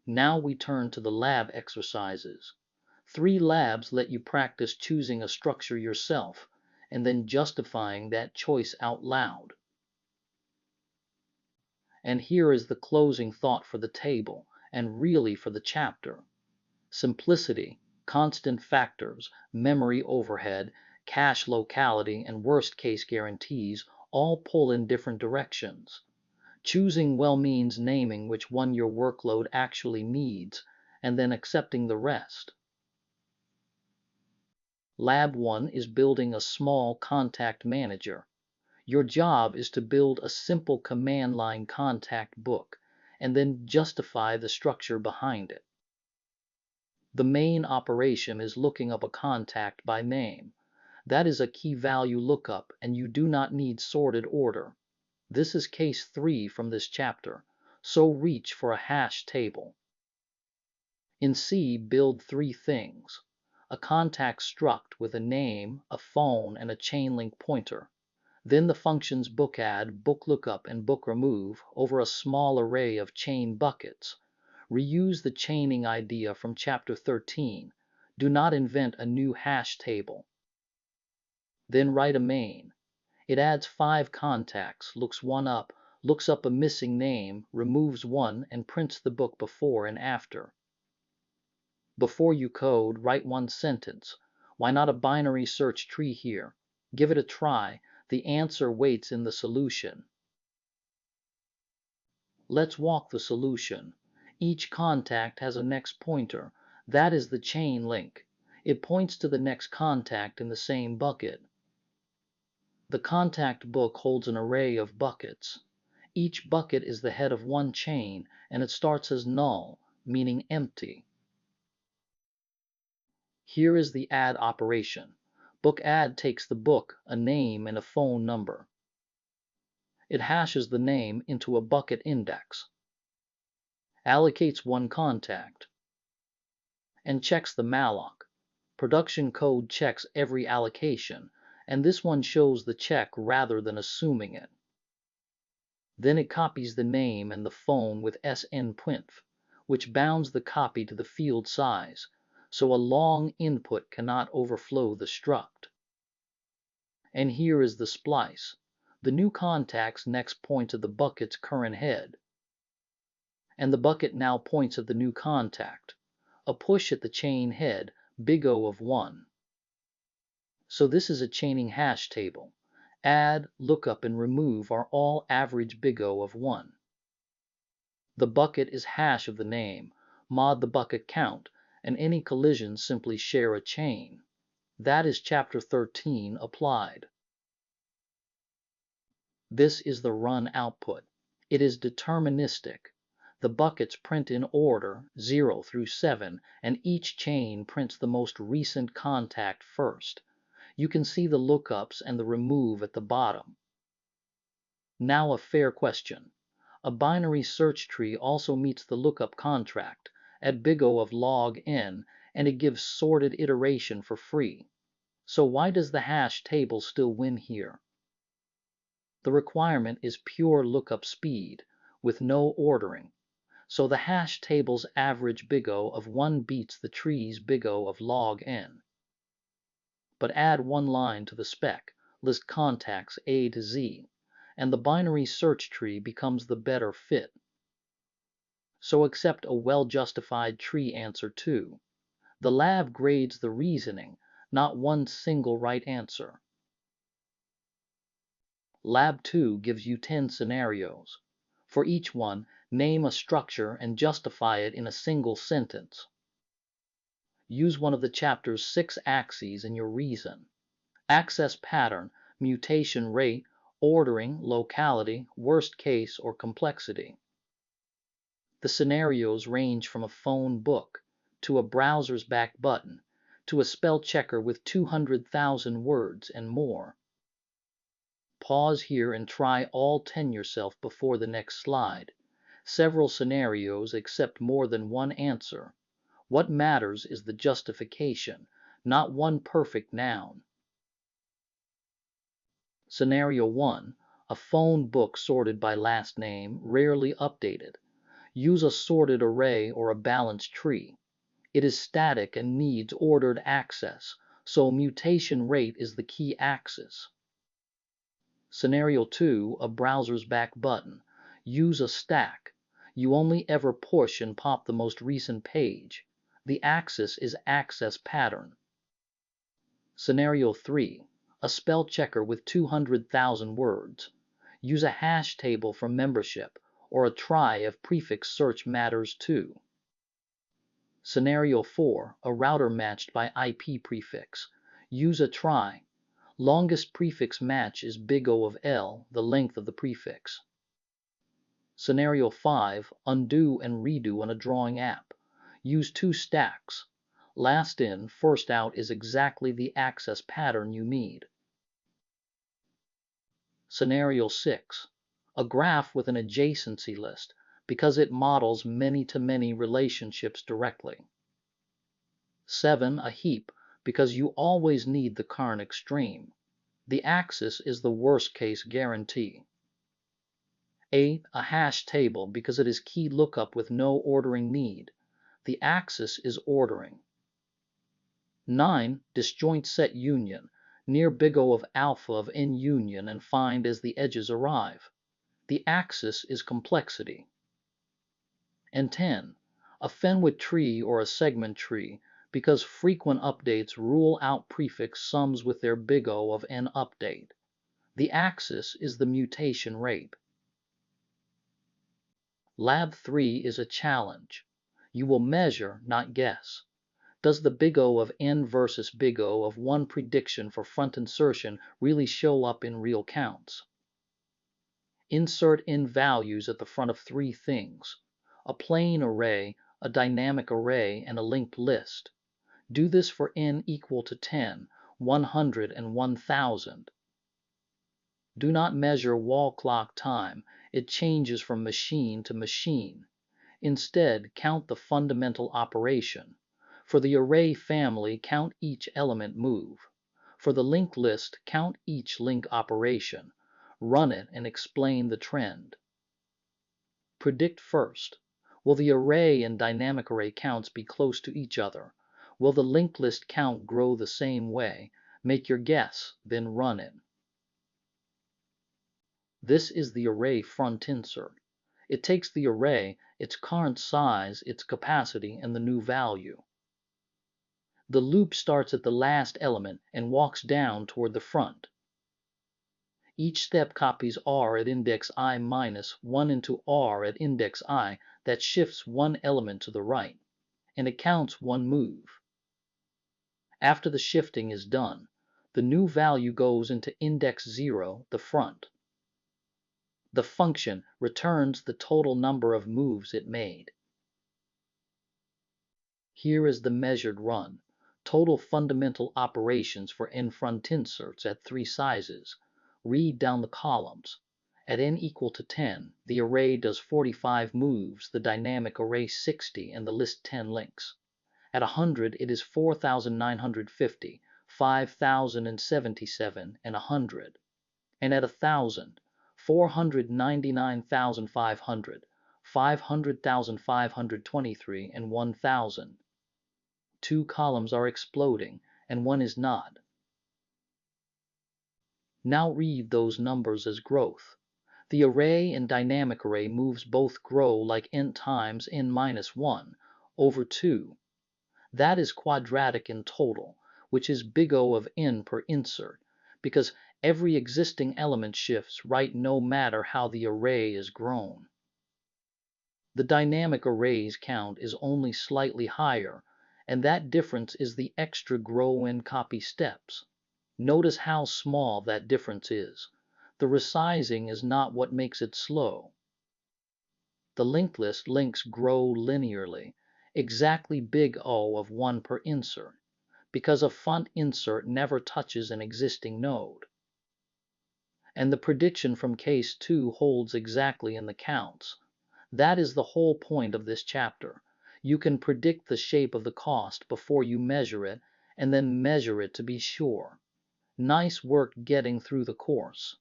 Now we turn to the lab exercises. 3 labs let you practice choosing a structure yourself and then justifying that choice out loud. And here is the closing thought for the table, and really for the chapter. Simplicity, constant factors, memory overhead, cache locality, and worst-case guarantees all pull in different directions. Choosing well means naming which one your workload actually needs, and then accepting the rest. Lab 1 is building a small contact manager. Your job is to build a simple command line contact book, and then justify the structure behind it. The main operation is looking up a contact by name. That is a key value lookup, and you do not need sorted order. This is case 3 from this chapter, so reach for a hash table. In C, build 3 things: a contact struct with a name, a phone, and a chain link pointer. Then the functions bookadd, booklookup, and bookRemove over a small array of chain buckets. Reuse the chaining idea from chapter 13. Do not invent a new hash table. Then write a main. It adds 5 contacts, looks one up, looks up a missing name, removes one, and prints the book before and after. Before you code, write one sentence. Why not a binary search tree here? Give it a try. The answer waits in the solution. Let's walk the solution. Each contact has a next pointer. That is the chain link. It points to the next contact in the same bucket. The contact book holds an array of buckets. Each bucket is the head of one chain, and it starts as null, meaning empty. Here is the add operation. Bookadd takes the book, a name, and a phone number. It hashes the name into a bucket index, allocates one contact, and checks the malloc. Production code checks every allocation, and this one shows the check rather than assuming it. Then it copies the name and the phone with snpwinf, which bounds the copy to the field size, so a long input cannot overflow the struct. And here is the splice. The new contacts next point to the bucket's current head, and the bucket now points at the new contact. A push at the chain head, big O of 1. So this is a chaining hash table. Add, lookup, and remove are all average big O of 1. The bucket is hash of the name, mod the bucket count, and any collisions simply share a chain. That is chapter 13 applied. This is the run output. It is deterministic. The buckets print in order, 0 through 7, and each chain prints the most recent contact first. You can see the lookups and the remove at the bottom. Now a fair question. A binary search tree also meets the lookup contract at big O of log n, and it gives sorted iteration for free. So why does the hash table still win here? The requirement is pure lookup speed, with no ordering. So the hash table's average big O of 1 beats the tree's big O of log n. But add one line to the spec, list contacts A to Z, and the binary search tree becomes the better fit. So accept a well-justified tree answer too. The lab grades the reasoning, not one single right answer. Lab 2 gives you 10 scenarios. For each one, name a structure and justify it in a single sentence. Use one of the chapter's 6 axes in your reason. Access pattern, mutation rate, ordering, locality, worst case, or complexity. The scenarios range from a phone book, to a browser's back button, to a spell checker with 200,000 words and more. Pause here and try all 10 yourself before the next slide. Several scenarios accept more than one answer. What matters is the justification, not one perfect noun. Scenario 1, a phone book sorted by last name, rarely updated. Use a sorted array or a balanced tree. It is static and needs ordered access, so mutation rate is the key axis. Scenario 2, a browser's back button. Use a stack. You only ever push and pop the most recent page. The axis is access pattern. Scenario 3, a spell checker with 200,000 words. Use a hash table for membership, or a trie if prefix search matters too. Scenario 4, a router matched by IP prefix. Use a trie. Longest prefix match is big O of L, the length of the prefix. Scenario 5, undo and redo on a drawing app. Use 2 stacks. Last in, first out is exactly the access pattern you need. Scenario 6, a graph with an adjacency list, because it models many-to-many relationships directly. 7, a heap, because you always need the current extreme. The axis is the worst case guarantee. 8, a hash table, because it is key lookup with no ordering need. The axis is ordering. 9, disjoint set union, near big O of alpha of n union and find as the edges arrive. The axis is complexity. And 10, a Fenwick tree or a segment tree, because frequent updates rule out prefix sums with their big O of n update. The axis is the mutation rate. Lab 3 is a challenge. You will measure, not guess. Does the big O of n versus big O of one prediction for front insertion really show up in real counts? Insert in values at the front of 3 things: a plain array, a dynamic array, and a linked list. Do this for n equal to 10, 100, and 1000. Do not measure wall clock time. It changes from machine to machine. Instead, count the fundamental operation. For the array family, count each element move. For the linked list, count each link operation. Run it and explain the trend. Predict first. Will the array and dynamic array counts be close to each other? Will the linked list count grow the same way? Make your guess, then run it. This is the array front insert. It takes the array, its current size, its capacity, and the new value. The loop starts at the last element and walks down toward the front. Each step copies R at index I minus 1 into R at index I, that shifts one element to the right, and it counts one move. After the shifting is done, the new value goes into index 0, the front. The function returns the total number of moves it made. Here is the measured run. Total fundamental operations for n front inserts at 3 sizes. Read down the columns. At n equal to 10, the array does 45 moves, the dynamic array 60, and the list 10 links. At 100, it is 4,950, 5,077, and 100. And at 1,000, 499,500, 500,523, and 1,000. 2 columns are exploding, and one is not. Now read those numbers as growth. The array and dynamic array moves both grow like n times n minus 1 over 2. That is quadratic in total, which is big O of n per insert, because every existing element shifts right no matter how the array is grown. The dynamic array's count is only slightly higher, and that difference is the extra grow and copy steps. Notice how small that difference is. The resizing is not what makes it slow. The linked list links grow linearly, exactly big O of 1 per insert, because a front insert never touches an existing node. And the prediction from case 2 holds exactly in the counts. That is the whole point of this chapter. You can predict the shape of the cost before you measure it, and then measure it to be sure. Nice work getting through the course.